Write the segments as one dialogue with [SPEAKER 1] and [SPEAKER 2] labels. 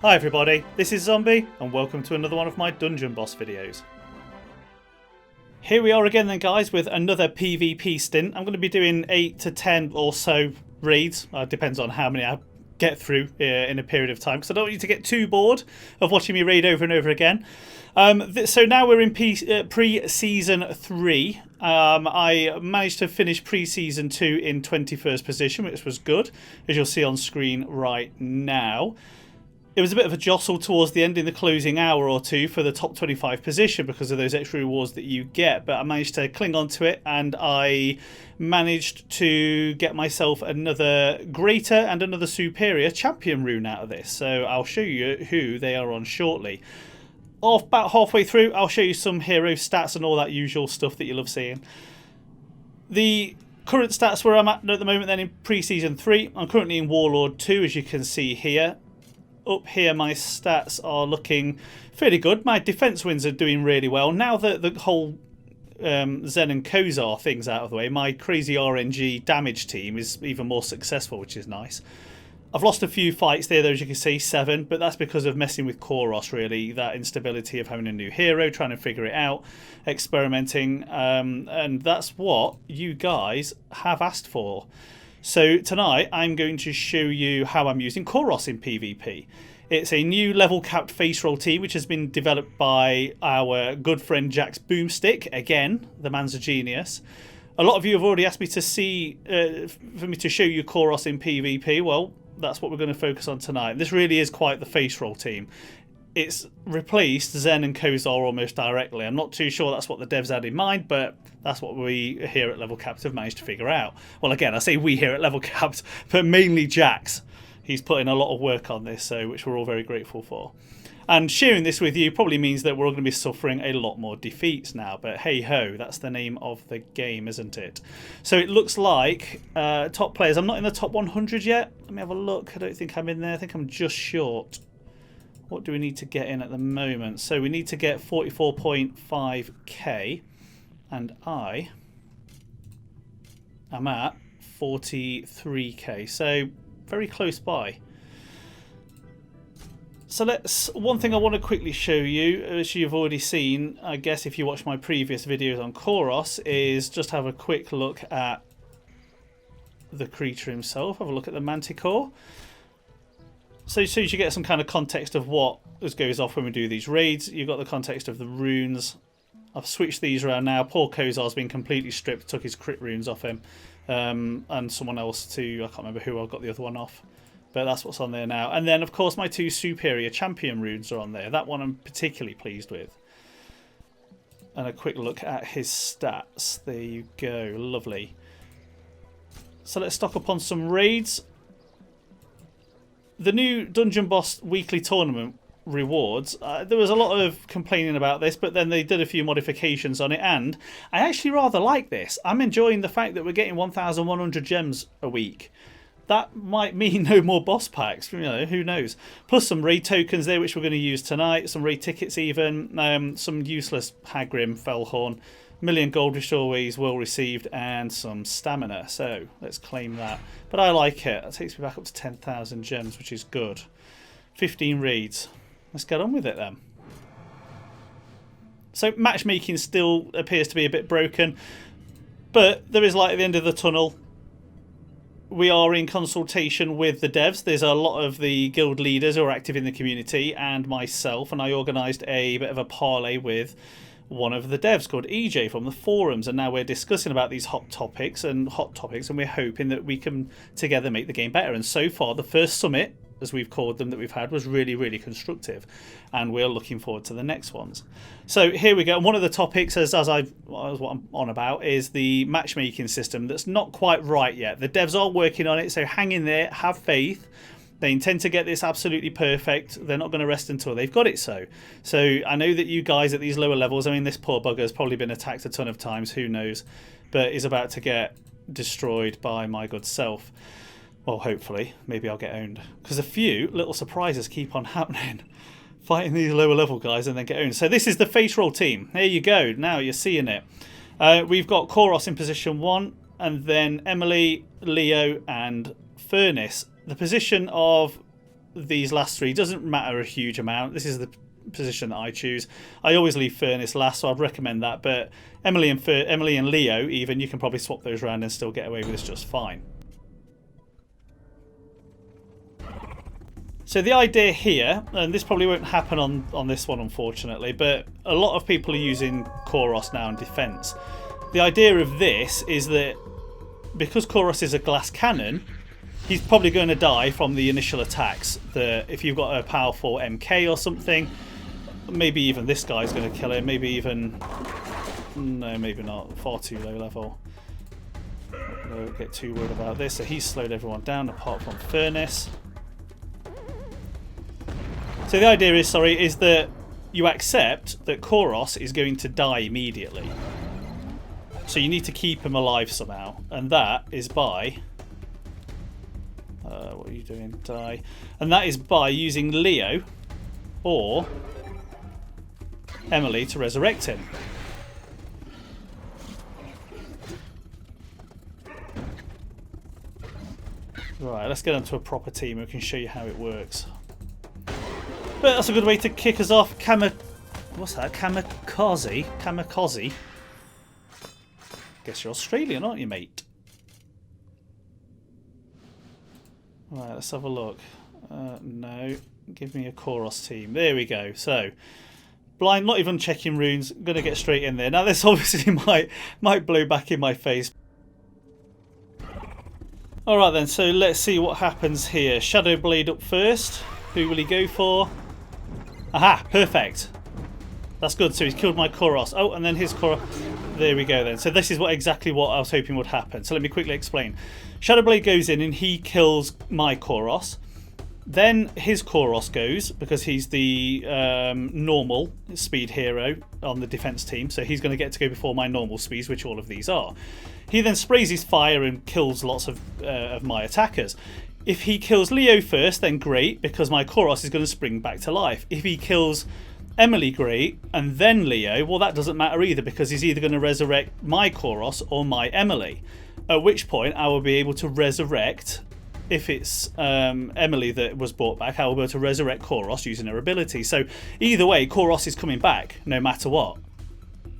[SPEAKER 1] Hi everybody, this is Zombie and welcome to another one of my Dungeon Boss videos. Here we are again then guys with another PvP stint. I'm going to be doing 8 to 10 or so raids, depends on how many I get through in a period of time because I don't want you to get too bored of watching me raid over and over again. So now we're in Pre-Season 3. I managed to finish Pre-Season 2 in 21st position, which was good, as you'll see on screen right now. It was a bit of a jostle towards the end in the closing hour or two for the top 25 position because of those extra rewards that you get, but I managed to cling on to it and I managed to get myself another greater and another superior champion rune out of this. So I'll show you who they are on shortly. About halfway through, I'll show you some hero stats and all that usual stuff that you love seeing. The current stats where I'm at the moment then in Pre-Season 3, I'm currently in Warlord 2 as you can see here. Up here my stats are looking fairly good. My defense wins are doing really well. Now that the whole Zen and Kozar thing's out of the way, my crazy RNG damage team is even more successful, which is nice. I've lost a few fights there though, as you can see, 7, but that's because of messing with Koros really, that instability of having a new hero, trying to figure it out, experimenting, and that's what you guys have asked for. So tonight I'm going to show you how I'm using Koros in PvP. It's a new level capped Faceroll team which has been developed by our good friend Jack's Boomstick. Again, the man's a genius. A lot of you have already asked me to see, for me to show you Koros in PvP. Well, that's what we're going to focus on tonight. This really is quite the Faceroll team. It's replaced Zen and Kozar almost directly. I'm not too sure that's what the devs had in mind, but that's what we here at Level Capped have managed to figure out. Well, again, I say we here at Level Capped, but mainly Jax. He's put in a lot of work on this, so which we're all very grateful for. And sharing this with you probably means that we're all going to be suffering a lot more defeats now. But hey-ho, that's the name of the game, isn't it? So it looks like top players. I'm not in the top 100 yet. Let me have a look. I don't think I'm in there. I think I'm just short. What do we need to get in at the moment? So we need to get 44.5k. And I am at 43k. So very close by. So one thing I want to quickly show you, as you've already seen, I guess if you watch my previous videos on Koros, is just have a quick look at the creature himself. Have a look at the Manticore. So as you get some kind of context of what goes off when we do these raids, you've got the context of the runes. I've switched these around now. Poor Kozar's been completely stripped, took his crit runes off him. And someone else too, I can't remember who I got the other one off. But that's what's on there now. And then, of course, my 2 superior champion runes are on there. That one I'm particularly pleased with. And a quick look at his stats. There you go. Lovely. So let's stock up on some raids. The new Dungeon Boss weekly tournament rewards, there was a lot of complaining about this, but then they did a few modifications on it, and I actually rather like this. I'm enjoying the fact that we're getting 1,100 gems a week. That might mean no more boss packs, you know, who knows. Plus some raid tokens there, which we're going to use tonight, some raid tickets even, some useless Hagrim, Fellhorn, million gold, which always well received, and some stamina. So let's claim that. But I like it. That takes me back up to 10,000 gems, which is good. 15 raids. Let's get on with it then. So matchmaking still appears to be a bit broken, but there is light at the end of the tunnel. We are in consultation with the devs. There's a lot of the guild leaders who are active in the community and myself, and I organised a bit of a parlay with one of the devs called EJ from the forums, and now we're discussing about these hot topics, and we're hoping that we can together make the game better. And so far, the first summit, as we've called them, that we've had was really, really constructive, and we're looking forward to the next ones. So here we go. One of the topics, as what I'm on about, is the matchmaking system that's not quite right yet. The devs are working on it, so hang in there, have faith. They intend to get this absolutely perfect. They're not going to rest until they've got it so. So I know that you guys at these lower levels, I mean, this poor bugger has probably been attacked a ton of times, who knows, but is about to get destroyed by my good self. Well, hopefully. Maybe I'll get owned. Because a few little surprises keep on happening. Fighting these lower level guys and then get owned. So this is the Faceroll team. There you go. Now you're seeing it. We've got Koros in position 1. And then Emily, Leo and Furnace. The position of these last three. Doesn't matter a huge amount. This is the position that I choose. I always leave Furnace last, so I'd recommend that. But Emily and Leo, even, you can probably swap those around and still get away with this just fine. So the idea here, and this probably won't happen on this one unfortunately, but a lot of people are using Koros now in defense. The idea of this is that because Koros is a glass cannon, he's probably going to die from the initial attacks. If you've got a powerful MK or something, maybe even this guy's going to kill him, maybe even... No, maybe not. Far too low level. Don't get too worried about this. So he's slowed everyone down apart from Furnace. So the idea is that you accept that Koros is going to die immediately. So you need to keep him alive somehow. And that is by... what are you doing? Die. And that is by using Leo or Emily to resurrect him. Right, let's get onto a proper team and we can show you how it works. But that's a good way to kick us off. What's that? Kamikaze? Kamikaze? Guess you're Australian, aren't you, mate? Right, let's have a look. No, give me a Koros team. There we go. So, blind, not even checking runes. Going to get straight in there. Now, this obviously might blow back in my face. Alright then, so let's see what happens here. Shadow Blade up first. Who will he go for? Aha, perfect. That's good. So he's killed my Koros. Oh, and then his Koros. There we go then. So this is exactly what I was hoping would happen. So let me quickly explain. Shadowblade goes in and he kills my Koros. Then his Koros goes, because he's the normal speed hero on the defense team. So he's going to get to go before my normal speeds, which all of these are. He then sprays his fire and kills lots of my attackers. If he kills Leo first, then great, because my Koros is going to spring back to life. If he kills Emily, great, and then Leo, well, that doesn't matter either, because he's either going to resurrect my Koros or my Emily. At which point, I will be able to resurrect, if it's Emily that was brought back, I will be able to resurrect Koros using her ability. So either way, Koros is coming back, no matter what.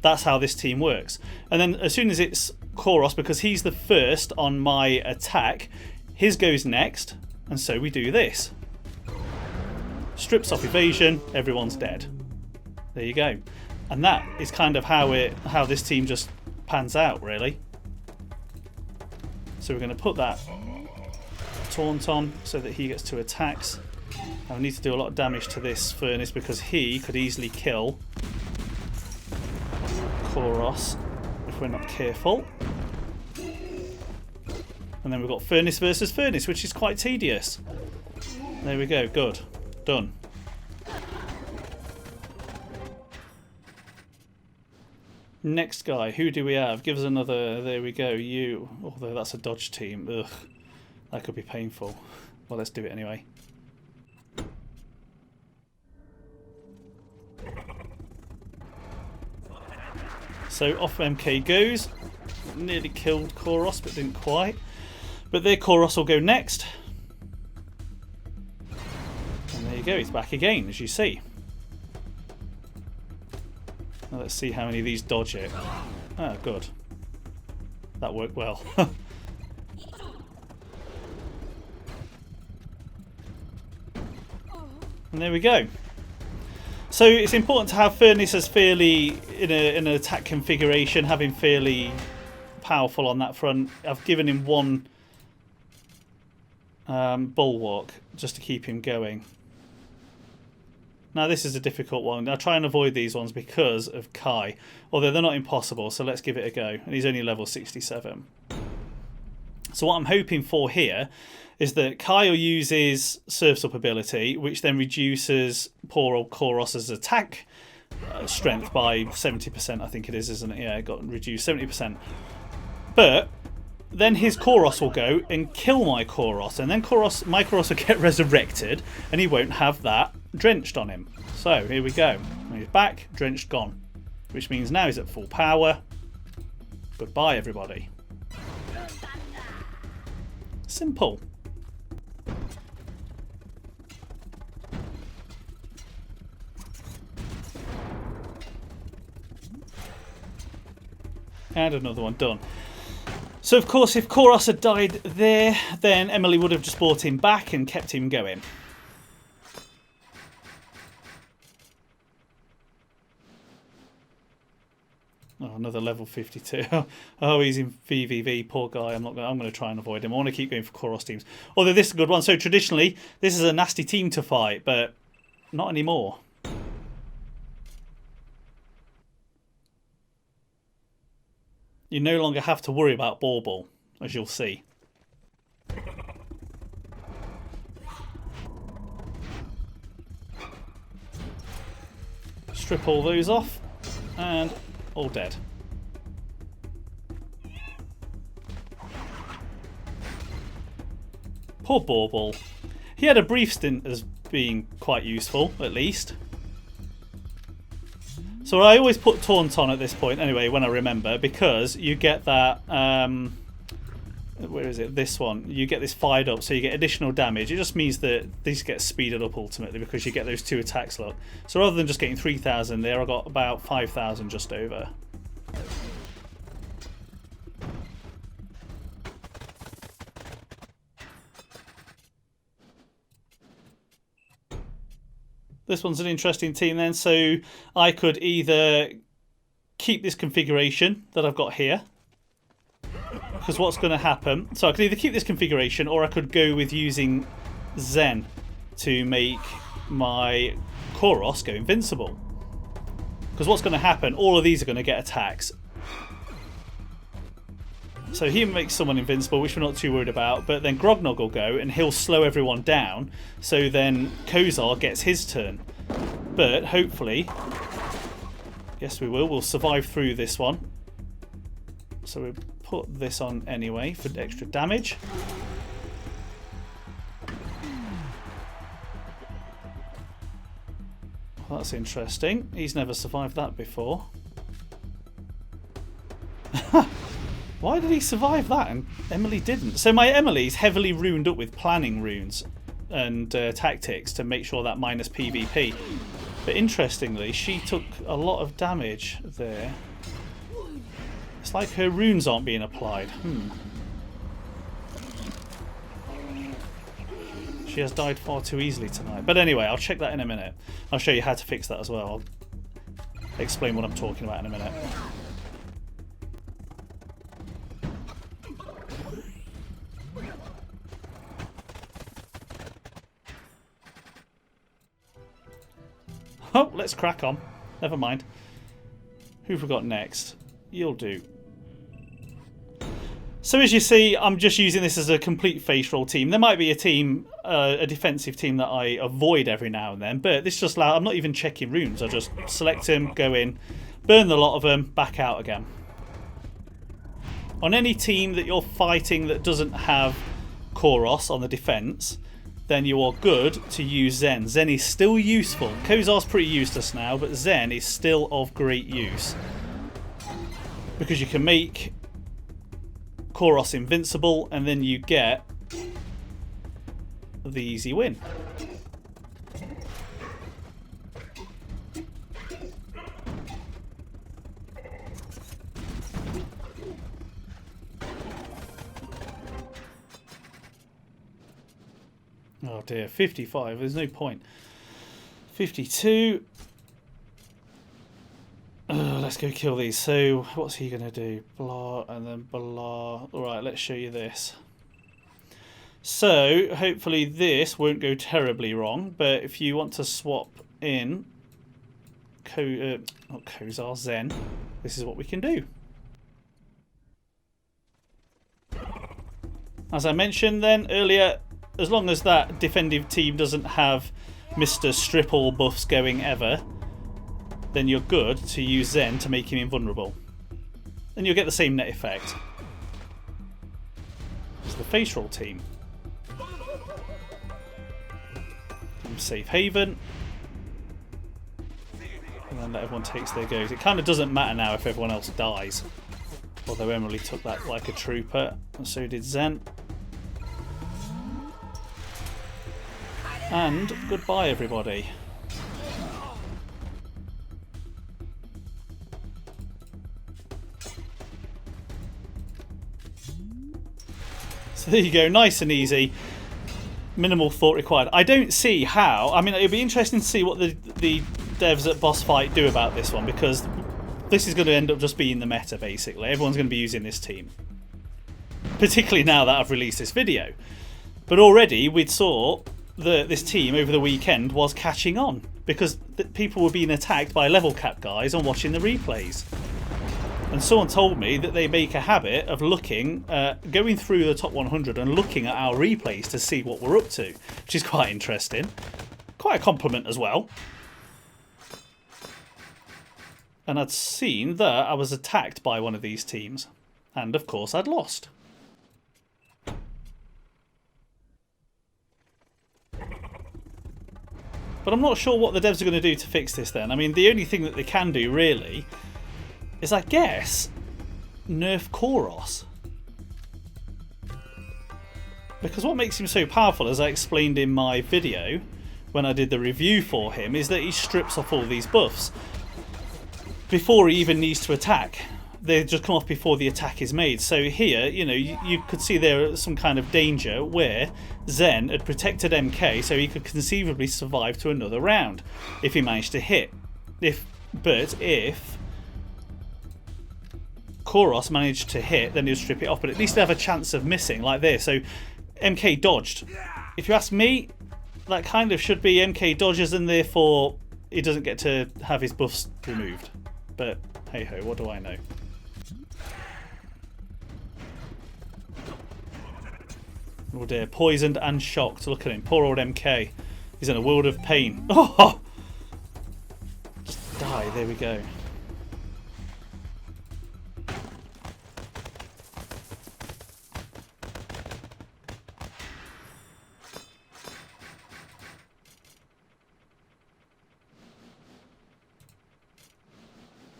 [SPEAKER 1] That's how this team works. And then as soon as it's Koros, because he's the first on my attack, his goes next, and so we do this. Strips off evasion, everyone's dead. There you go. And that is kind of how this team just pans out, really. So we're going to put that taunt on so that he gets 2 attacks. I need to do a lot of damage to this Furnace because he could easily kill Koros if we're not careful. And then we've got Furnace versus Furnace, which is quite tedious. There we go, good. Done. Next guy, who do we have? Give us another, there we go, you. Although that's a dodge team, ugh. That could be painful. Well, let's do it anyway. So off MK goes. Nearly killed Koros, but didn't quite. But their Koros will go next. And there you go, he's back again, as you see. Now let's see how many of these dodge it. Ah, good. That worked well. And there we go. So it's important to have Furnace as fairly in an attack configuration, having fairly powerful on that front. I've given him 1 bulwark just to keep him going. Now this is a difficult one. I'll try and avoid these ones because of Kai, although they're not impossible, so let's give it a go. And he's only level 67. So what I'm hoping for here is that Kyle uses Surf's Up ability, which then reduces poor old Koros's attack strength by 70%, I think it is, isn't it? Yeah, it got reduced 70%. But then his Koros will go and kill my Koros, and then my Koros will get resurrected, and he won't have that drenched on him. So here we go. He's back, drenched, gone. Which means now he's at full power. Goodbye, everybody. Simple. And another one done. So of course, if Koros had died there, then Emily would have just brought him back and kept him going. Oh, another level 52. Oh, he's in VVV, poor guy. I'm going to try and avoid him. I want to keep going for Koros teams. Although this is a good one. So traditionally, this is a nasty team to fight, but not anymore. You no longer have to worry about Bauble, as you'll see. Strip all those off, and all dead. Poor Bauble. He had a brief stint as being quite useful, at least. So I always put Taunt on at this point, anyway, when I remember, because you get that, where is it, this one, you get this fired up, so you get additional damage. It just means that these get speeded up ultimately, because you get those 2 attacks, look. So rather than just getting 3,000 there, I got about 5,000 just over. This one's an interesting team then, so I could either keep this configuration that I've got here, because what's going to happen, so I could either keep this configuration or I could go with using Zen to make my Koros go invincible. Because what's going to happen, all of these are going to get attacks. So he makes someone invincible, which we're not too worried about, but then Grognog will go and he'll slow everyone down, so then Kozar gets his turn. But hopefully, yes we will, we'll survive through this one. So we'll put this on anyway for extra damage. Well, that's interesting, he's never survived that before. Why did he survive that and Emily didn't? So my Emily's heavily runed up with planning runes and tactics to make sure that minus PvP. But interestingly, she took a lot of damage there. It's like her runes aren't being applied. She has died far too easily tonight. But anyway, I'll check that in a minute. I'll show you how to fix that as well. I'll explain what I'm talking about in a minute. Oh, let's crack on. Never mind. Who have we got next? You'll do. So as you see, I'm just using this as a complete Faceroll team. There might be a team, a defensive team that I avoid every now and then, but this just allows, I'm not even checking runes. I just select them, go in, burn the lot of them, back out again. On any team that you're fighting that doesn't have Koros on the defense, then you are good to use Zen. Zen is still useful. Kozar's pretty useless now, but Zen is still of great use. Because you can make Koros invincible, and then you get the easy win. Oh dear, 55, there's no point. 52. Let's go kill these. So, what's he going to do? Blah, and then blah. Alright, let's show you this. So, hopefully this won't go terribly wrong, but if you want to swap in not Kozar, Zen, this is what we can do. As I mentioned then earlier, as long as that defensive team doesn't have Mr. Strip all buffs going ever, then you're good to use Zen to make him invulnerable. And you'll get the same net effect. It's the Faceroll team. Safe haven. And then let everyone takes their goes. It kind of doesn't matter now if everyone else dies. Although Emily took that like a trooper, and so did Zen. And goodbye everybody. So there you go, nice and easy. Minimal thought required. I don't see how. I mean, it'd be interesting to see what the devs at Boss Fight do about this one, because this is going to end up just being the meta, basically. Everyone's going to be using this team. Particularly now that I've released this video. But already we saw that this team over the weekend was catching on, because people were being attacked by level cap guys and watching the replays. And someone told me that they make a habit of looking, going through the top 100 and looking at our replays to see what we're up to, which is quite interesting. Quite a compliment as well. And I'd seen that I was attacked by one of these teams. And of course I'd lost. But I'm not sure what the devs are going to do to fix this then. I mean, the only thing that they can do, really, is, I guess, nerf Koros. Because what makes him so powerful, as I explained in my video when I did the review for him, is that he strips off all these buffs before he even needs to attack. They just come off before the attack is made. So here, you know, you could see there some kind of danger where Zen had protected MK so he could conceivably survive to another round if he managed to hit. But if Koros managed to hit, then he'll strip it off, but at least he'd have a chance of missing like this. So MK dodged. If you ask me, that kind of should be MK dodges, and therefore he doesn't get to have his buffs removed. But hey ho, what do I know? Oh dear, poisoned and shocked. Look at him, poor old MK. He's in a world of pain. Oh! Just die, there we go.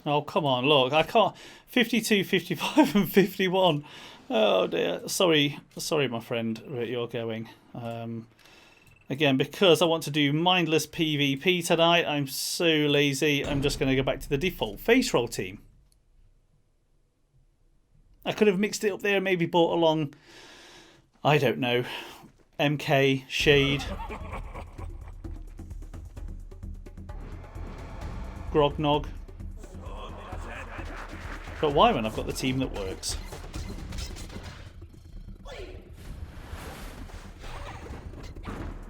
[SPEAKER 1] Oh, come on, look. I can't... 52, 55 and 51. Oh, dear. Sorry, my friend, where you're going. Again, because I want to do mindless PvP tonight, I'm so lazy. I'm just going to go back to the default Faceroll team. I could have mixed it up there and maybe brought along, I don't know, MK, Shade, Grognog. But why when I've got the team that works?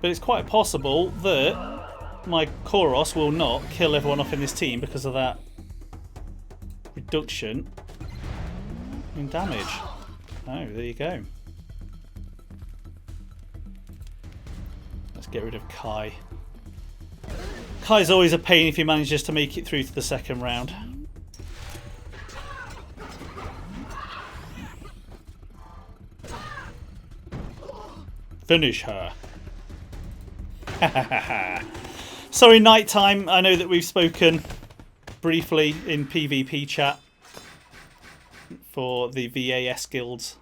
[SPEAKER 1] But it's quite possible that my Koros will not kill everyone off in this team because of that reduction in damage. Oh, there you go. Let's get rid of Kai. Kai's always a pain if he manages to make it through to the second round. Finish her. Sorry, nighttime. I know that we've spoken briefly in PvP chat for the VAS guilds.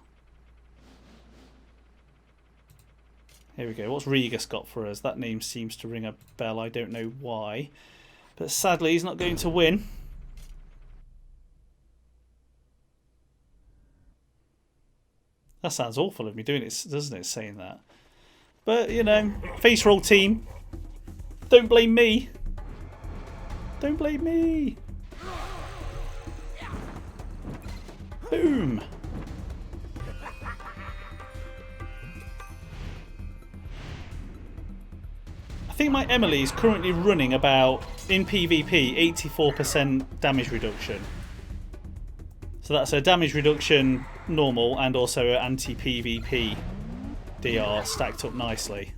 [SPEAKER 1] Here we go. What's Regus got for us? That name seems to ring a bell. I don't know why. But sadly, he's not going to win. That sounds awful of me doing it, doesn't it, saying that? But, you know, Faceroll team, don't blame me. Don't blame me. Boom. I think my Emily is currently running about, in PvP, 84% damage reduction. So that's a damage reduction normal and also an anti-PvP DR stacked up nicely.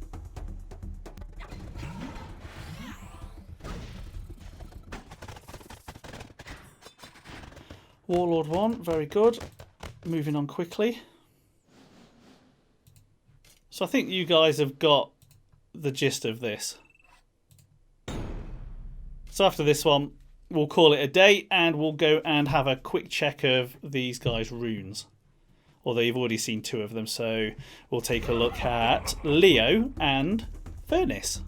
[SPEAKER 1] Warlord 1, very good. Moving on quickly. So I think you guys have got the gist of this. So after this one, we'll call it a day and we'll go and have a quick check of these guys' runes. Although you've already seen two of them, so we'll take a look at Leo and Furnace.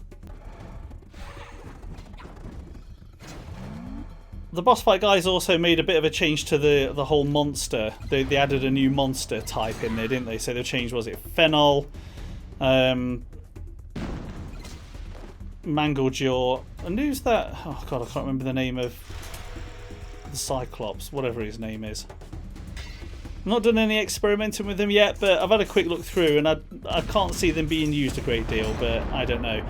[SPEAKER 1] The boss fight guys also made a bit of a change to the whole monster. They added a new monster type in there, didn't they? So they changed, was it Phenol, Manglejaw, and who's that? Oh god, I can't remember the name of the Cyclops, whatever his name is. I've not done any experimenting with them yet, but I've had a quick look through and I can't see them being used a great deal, but I don't know.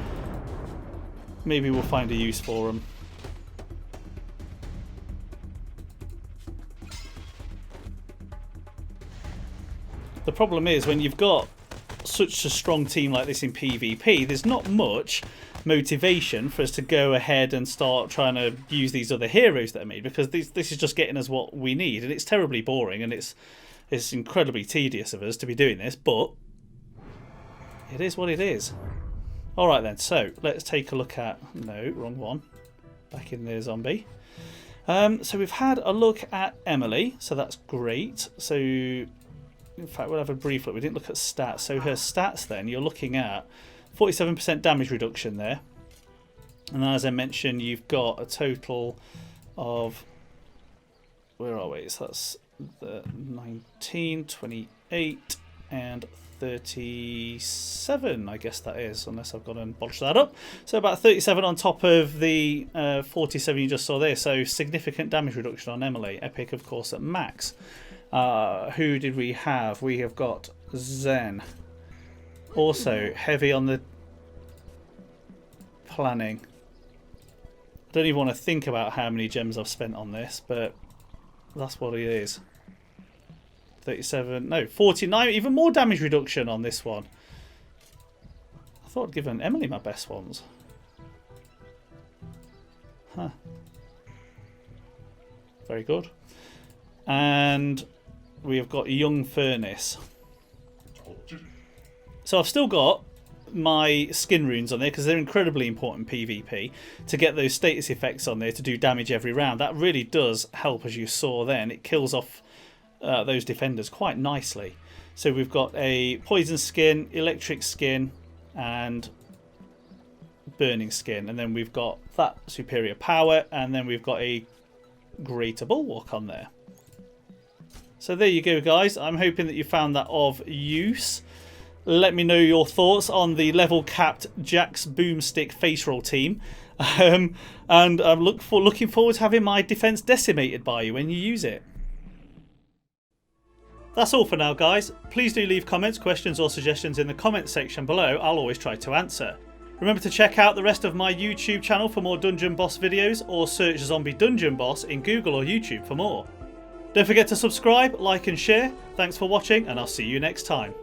[SPEAKER 1] Maybe we'll find a use for them. The problem is when you've got such a strong team like this in PvP, there's not much motivation for us to go ahead and start trying to use these other heroes that are made, because this is just getting us what we need, and it's terribly boring and it's incredibly tedious of us to be doing this, but it is what it is. Alright then, so let's take a look at... No, wrong one. Back in there, Zombie. So we've had a look at Emily, so that's great. So, in fact, we'll have a brief look. We didn't look at stats. So her stats then, you're looking at 47% damage reduction there. And as I mentioned, you've got a total of... Where are we? So that's the 19, 28, and 37, I guess that is, unless I've gone and bodged that up. So about 37 on top of the 47 you just saw there. So significant damage reduction on Emily. Epic, of course, at max. Who did we have? We have got Zen. Also heavy on the planning. I don't even want to think about how many gems I've spent on this, but that's what it is. 37, no, 49, even more damage reduction on this one. I thought I'd given Emily my best ones. Huh. Very good. And we have got Young Furnace. So I've still got my skin runes on there because they're incredibly important PvP to get those status effects on there to do damage every round. That really does help, as you saw then. It kills off those defenders quite nicely. So we've got a poison skin, electric skin, and burning skin, and then we've got that superior power, and then we've got a greater bulwark on there. So there you go, guys. I'm hoping that you found that of use. Let me know your thoughts on the level capped Jack's Boomstick Faceroll team, and I'm looking forward to having my defense decimated by you when you use it. That's all for now, guys. Please do leave comments, questions or suggestions in the comments section below. I'll always try to answer. Remember to check out the rest of my YouTube channel for more Dungeon Boss videos, or search Zombie Dungeon Boss in Google or YouTube for more. Don't forget to subscribe, like and share. Thanks for watching, and I'll see you next time.